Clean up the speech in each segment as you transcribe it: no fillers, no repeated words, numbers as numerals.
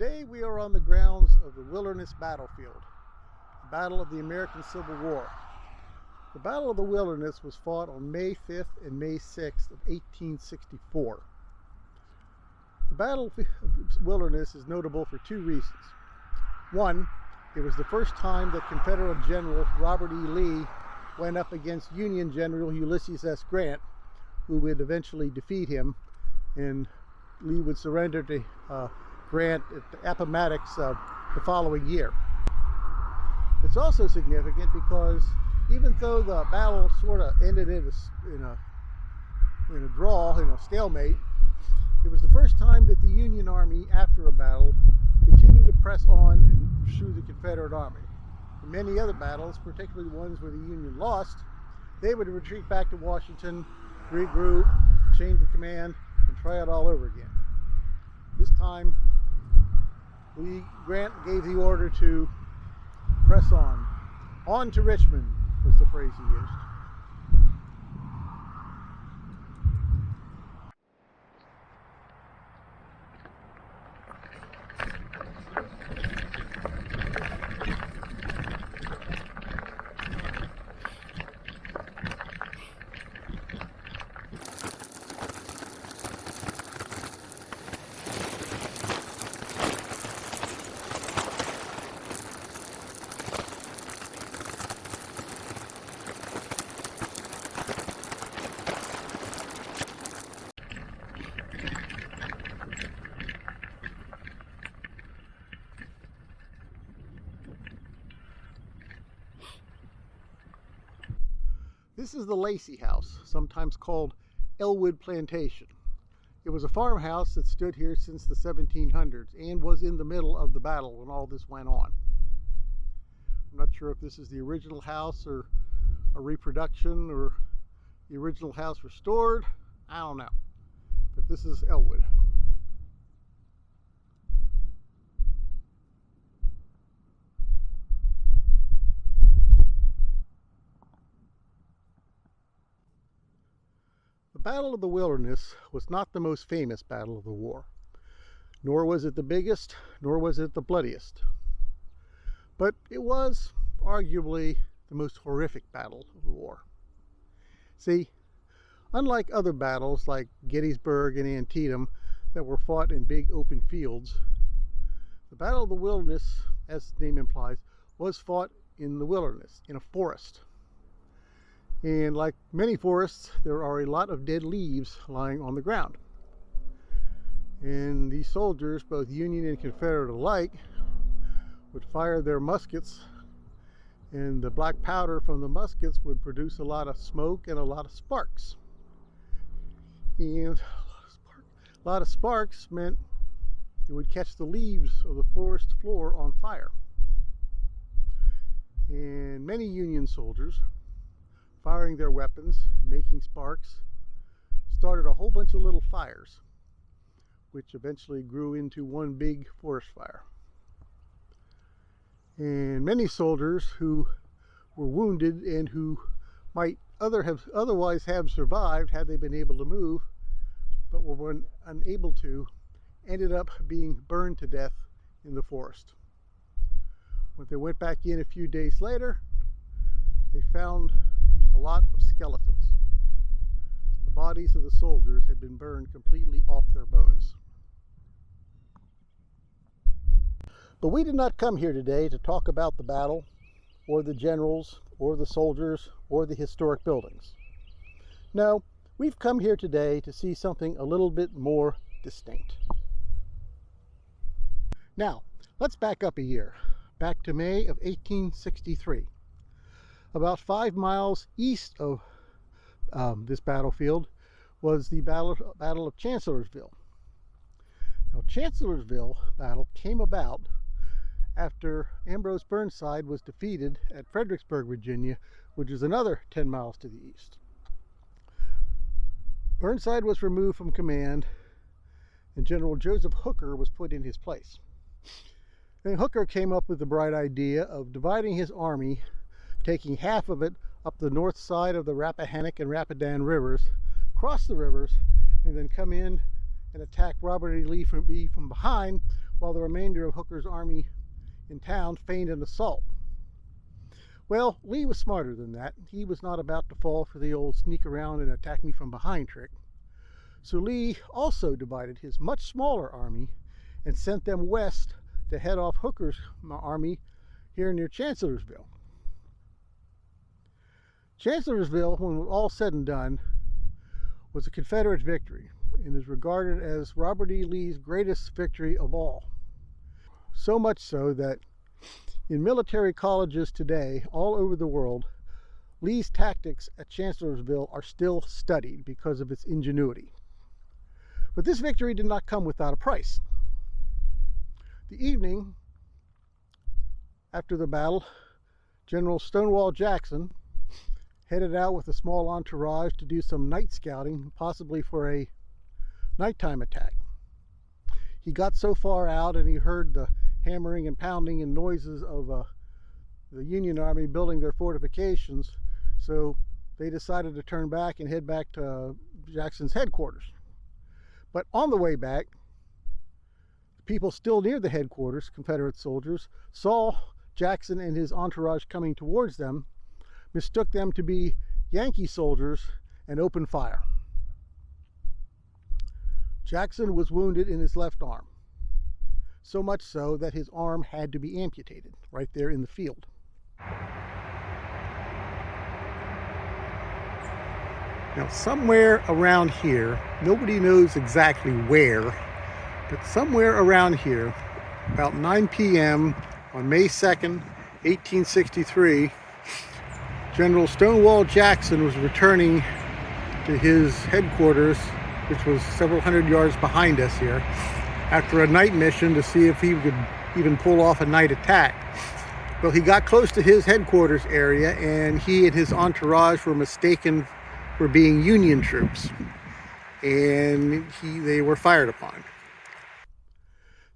Today we are on the grounds of the Wilderness Battlefield, the Battle of the American Civil War. The Battle of the Wilderness was fought on May 5th and May 6th of 1864. The Battle of the Wilderness is notable for two reasons. One, it was the first time that Confederate General Robert E. Lee went up against Union General Ulysses S. Grant, who would eventually defeat him, and Lee would surrender to Grant at the Appomattox the following year. It's also significant because even though the battle sort of ended in a draw, in a stalemate, it was the first time that the Union Army, after a battle, continued to press on and pursue the Confederate Army. In many other battles, particularly ones where the Union lost, they would retreat back to Washington, regroup, change the command, and try it all over again. This time, Grant gave the order to press on. On to Richmond was the phrase he used. This is the Lacey House, sometimes called Elwood Plantation. It was a farmhouse that stood here since the 1700s and was in the middle of the battle when all this went on. I'm not sure if this is the original house or a reproduction or the original house restored. I don't know. But this is Elwood. The Battle of the Wilderness was not the most famous battle of the war, nor was it the biggest, nor was it the bloodiest. But it was arguably the most horrific battle of the war. See, unlike other battles like Gettysburg and Antietam that were fought in big open fields, the Battle of the Wilderness, as the name implies, was fought in the wilderness, in a forest. And like many forests, there are a lot of dead leaves lying on the ground. And these soldiers, both Union and Confederate alike, would fire their muskets, and the black powder from the muskets would produce a lot of smoke and a lot of sparks. And a lot of sparks meant it would catch the leaves of the forest floor on fire. And many Union soldiers, firing their weapons, making sparks, started a whole bunch of little fires, which eventually grew into one big forest fire. And many soldiers who were wounded and who might otherwise have survived had they been able to move, but were unable to, ended up being burned to death in the forest. When they went back in a few days later, they found a lot of skeletons. The bodies of the soldiers had been burned completely off their bones. But we did not come here today to talk about the battle, or the generals, or the soldiers, or the historic buildings. No, we've come here today to see something a little bit more distinct. Now, let's back up a year, back to May of 1863. About 5 miles east of this battlefield was the Battle of Chancellorsville. Now, Chancellorsville battle came about after Ambrose Burnside was defeated at Fredericksburg, Virginia, which is another 10 miles to the east. Burnside was removed from command, and General Joseph Hooker was put in his place. And Hooker came up with the bright idea of dividing his army, taking half of it up the north side of the Rappahannock and Rapidan rivers, cross the rivers, and then come in and attack Robert E. Lee from behind while the remainder of Hooker's army in town feigned an assault. Well, Lee was smarter than that. He was not about to fall for the old sneak around and attack me from behind trick. So Lee also divided his much smaller army and sent them west to head off Hooker's army here near Chancellorsville. Chancellorsville, when it was all said and done, was a Confederate victory and is regarded as Robert E. Lee's greatest victory of all. So much so that in military colleges today, all over the world, Lee's tactics at Chancellorsville are still studied because of its ingenuity. But this victory did not come without a price. The evening after the battle, General Stonewall Jackson headed out with a small entourage to do some night scouting, possibly for a nighttime attack. He got so far out and he heard the hammering and pounding and noises of the Union Army building their fortifications, so they decided to turn back and head back to Jackson's headquarters. But on the way back, people still near the headquarters, Confederate soldiers, saw Jackson and his entourage coming towards them, mistook them to be Yankee soldiers, and opened fire. Jackson was wounded in his left arm, so much so that his arm had to be amputated right there in the field. Now, somewhere around here, nobody knows exactly where, but somewhere around here, about 9 p.m. on May 2nd, 1863, General Stonewall Jackson was returning to his headquarters, which was several hundred yards behind us here, after a night mission to see if he could even pull off a night attack. Well, he got close to his headquarters area and he and his entourage were mistaken for being Union troops, and they were fired upon.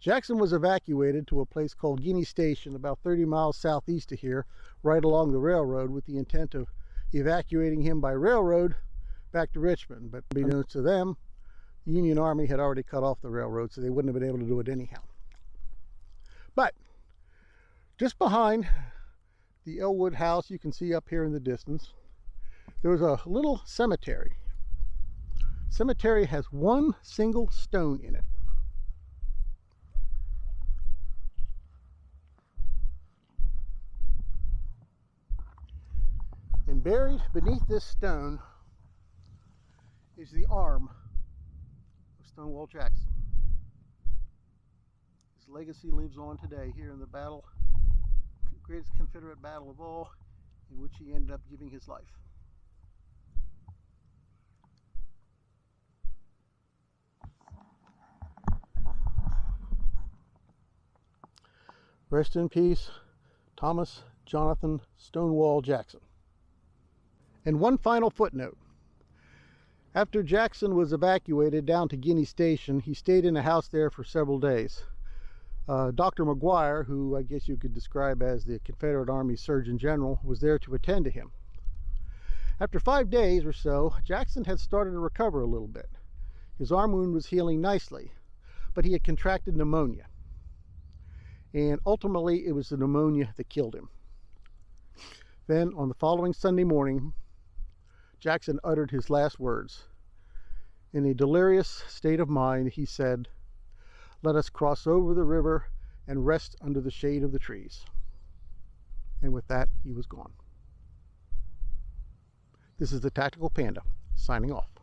Jackson was evacuated to a place called Guinea Station, about 30 miles southeast of here, right along the railroad, with the intent of evacuating him by railroad back to Richmond. But unbeknownst to them, the Union Army had already cut off the railroad, so they wouldn't have been able to do it anyhow. But just behind the Elwood house, you can see up here in the distance, there was a little cemetery. The cemetery has one single stone in it. And buried beneath this stone is the arm of Stonewall Jackson. His legacy lives on today here in the battle, greatest Confederate battle of all, in which he ended up giving his life. Rest in peace, Thomas Jonathan Stonewall Jackson. And one final footnote. After Jackson was evacuated down to Guinea Station, he stayed in a house there for several days. Dr. McGuire, who I guess you could describe as the Confederate Army Surgeon General, was there to attend to him. After 5 days or so, Jackson had started to recover a little bit. His arm wound was healing nicely, but he had contracted pneumonia. And ultimately, it was the pneumonia that killed him. Then, on the following Sunday morning, Jackson uttered his last words. In a delirious state of mind, he said, "Let us cross over the river and rest under the shade of the trees." And with that, he was gone. This is the Tactical Panda, signing off.